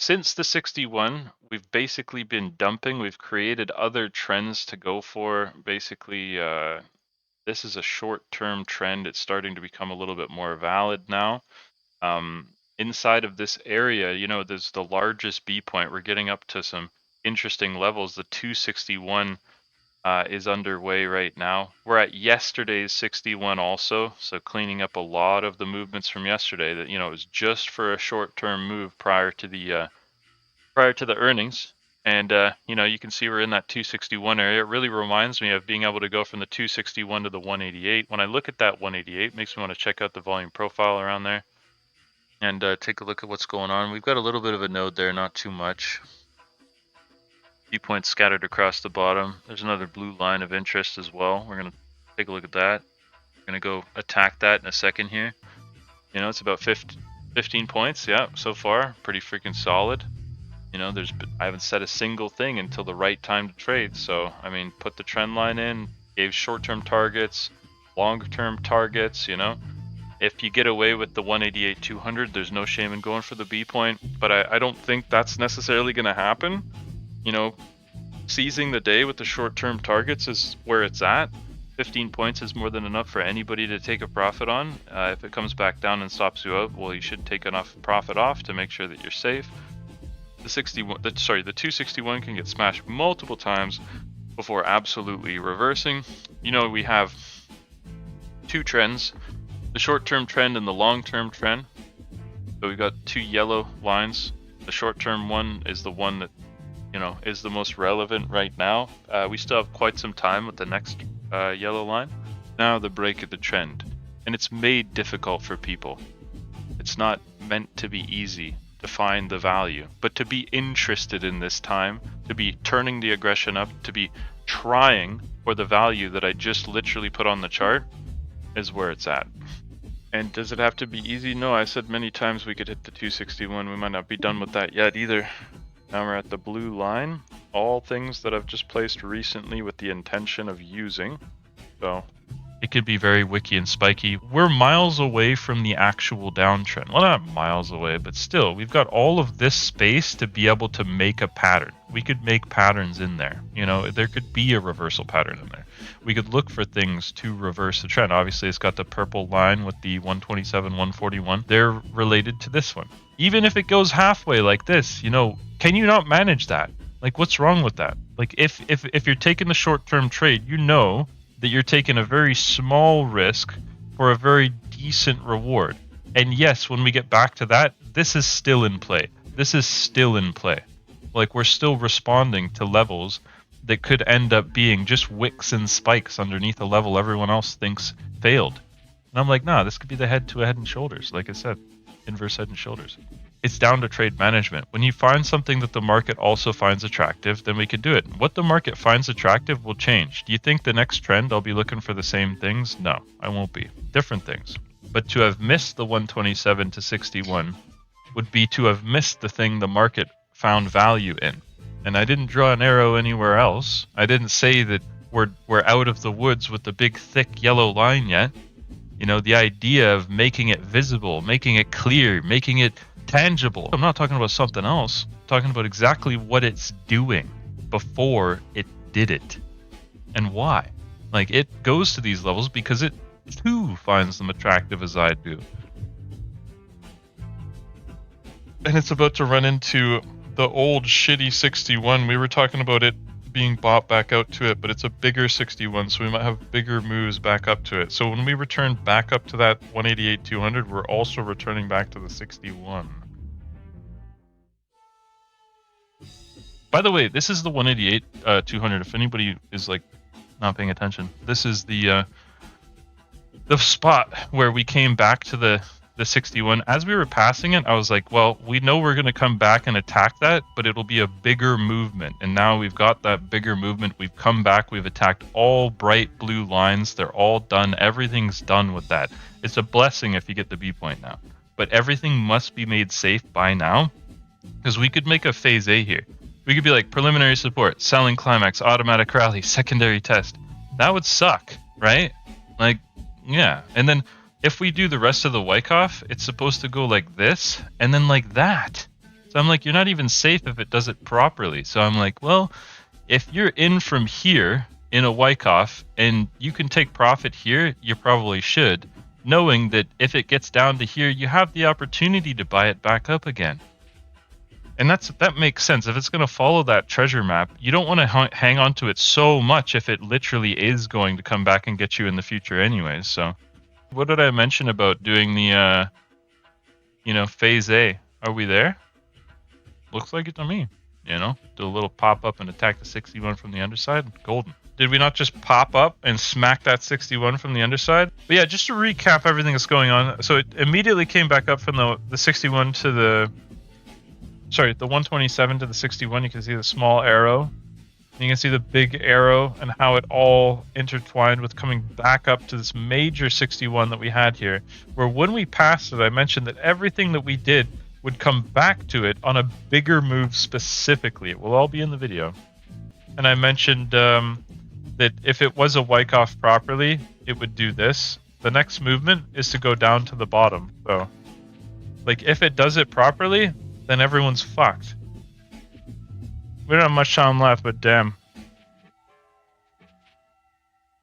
since the 61, we've basically been dumping. We've created other trends to go for. Basically, this is a short-term trend. It's starting to become a little bit more valid now. Inside of this area, there's the largest B point. We're getting up to some interesting levels. The 261 is underway right now. We're at yesterday's 61 also, so cleaning up a lot of the movements from yesterday that, it was just for a short-term move prior to the earnings. And, you can see we're in that 261 area. It really reminds me of being able to go from the 261 to the 188. When I look at that 188, it makes me want to check out the volume profile around there and take a look at what's going on. We've got a little bit of a node there, not too much. Few points scattered across the bottom. There's another blue line of interest as well. We're going to take a look at that. We're going to go attack that in a second here. It's about 15 points. Yeah, so far, pretty freaking solid. I haven't said a single thing until the right time to trade. So, put the trend line in, gave short-term targets, longer-term targets, If you get away with the 188-200, there's no shame in going for the B point. But I don't think that's necessarily going to happen. Seizing the day with the short-term targets is where it's at. 15 points is more than enough for anybody to take a profit on. If it comes back down and stops you out, well, you should take enough profit off to make sure that you're safe. The 261 can get smashed multiple times before absolutely reversing. We have two trends, the short-term trend and the long-term trend. So we've got two yellow lines. The short-term one is the one that is the most relevant right now. We still have quite some time with the next yellow line. Now the break of the trend. And it's made difficult for people. It's not meant to be easy to find the value, but to be interested in this time, to be turning the aggression up, to be trying for the value that I just literally put on the chart is where it's at. And does it have to be easy? No, I said many times we could hit the 261. We might not be done with that yet either. Now we're at the blue line. All things that I've just placed recently with the intention of using. So it could be very wicky and spiky. We're miles away from the actual downtrend. Well, not miles away, but still, we've got all of this space to be able to make a pattern. We could make patterns in there. There could be a reversal pattern in there. We could look for things to reverse the trend. Obviously, it's got the purple line with the 127, 141. They're related to this one. Even if it goes halfway like this, can you not manage that? Like, what's wrong with that? Like, if you're taking the short-term trade, that you're taking a very small risk for a very decent reward. And yes, when we get back to that, this is still in play. This is still in play. Like, we're still responding to levels that could end up being just wicks and spikes underneath a level everyone else thinks failed. And I'm like, nah, this could be the head to a head and shoulders. Like I said, inverse head and shoulders. It's down to trade management. When you find something that the market also finds attractive, then we could do it. What the market finds attractive will change. Do you think the next trend I'll be looking for the same things? No, I won't be. Different things. But to have missed the 127 to 61 would be to have missed the thing the market found value in. And I didn't draw an arrow anywhere else. I didn't say that we're out of the woods with the big thick yellow line yet. The idea of making it visible, making it clear, making it tangible. I'm not talking about something else. I'm talking about exactly what it's doing before it did it. And why. Like, it goes to these levels because it too finds them attractive as I do. And it's about to run into the old shitty 61. We were talking about it being bought back out to it, but it's a bigger 61, so we might have bigger moves back up to it. So when we return back up to that 188-200, we're also returning back to the 61. By the way, this is the 188-200. If anybody is like not paying attention, this is the spot where we came back to the 61. As we were passing it, I was like, well, we know we're going to come back and attack that, but it'll be a bigger movement. And now we've got that bigger movement. We've come back. We've attacked all bright blue lines. They're all done. Everything's done with that. It's a blessing if you get the B point now. But everything must be made safe by now, because we could make a phase A here. We could be like preliminary support, selling climax, automatic rally, secondary test. That would suck, right? Like, yeah. And then if we do the rest of the Wyckoff, it's supposed to go like this and then like that. So I'm like, you're not even safe if it does it properly. So I'm like, well, if you're in from here in a Wyckoff and you can take profit here, you probably should, knowing that if it gets down to here, you have the opportunity to buy it back up again. And that makes sense. If it's going to follow that treasure map, you don't want to hang on to it so much if it literally is going to come back and get you in the future anyways. So what did I mention about doing the, phase A? Are we there? Looks like it to me. Do a little pop up and attack the 61 from the underside. Golden. Did we not just pop up and smack that 61 from the underside? But yeah, just to recap everything that's going on. So it immediately came back up from the 61 to the 127 to the 61. You can see the small arrow. You can see the big arrow and how it all intertwined with coming back up to this major 61 that we had here. Where when we passed it, I mentioned that everything that we did would come back to it on a bigger move specifically. It will all be in the video. And I mentioned that if it was a Wyckoff properly, it would do this. The next movement is to go down to the bottom. So, like, if it does it properly, then everyone's fucked. We don't have much time left, but damn.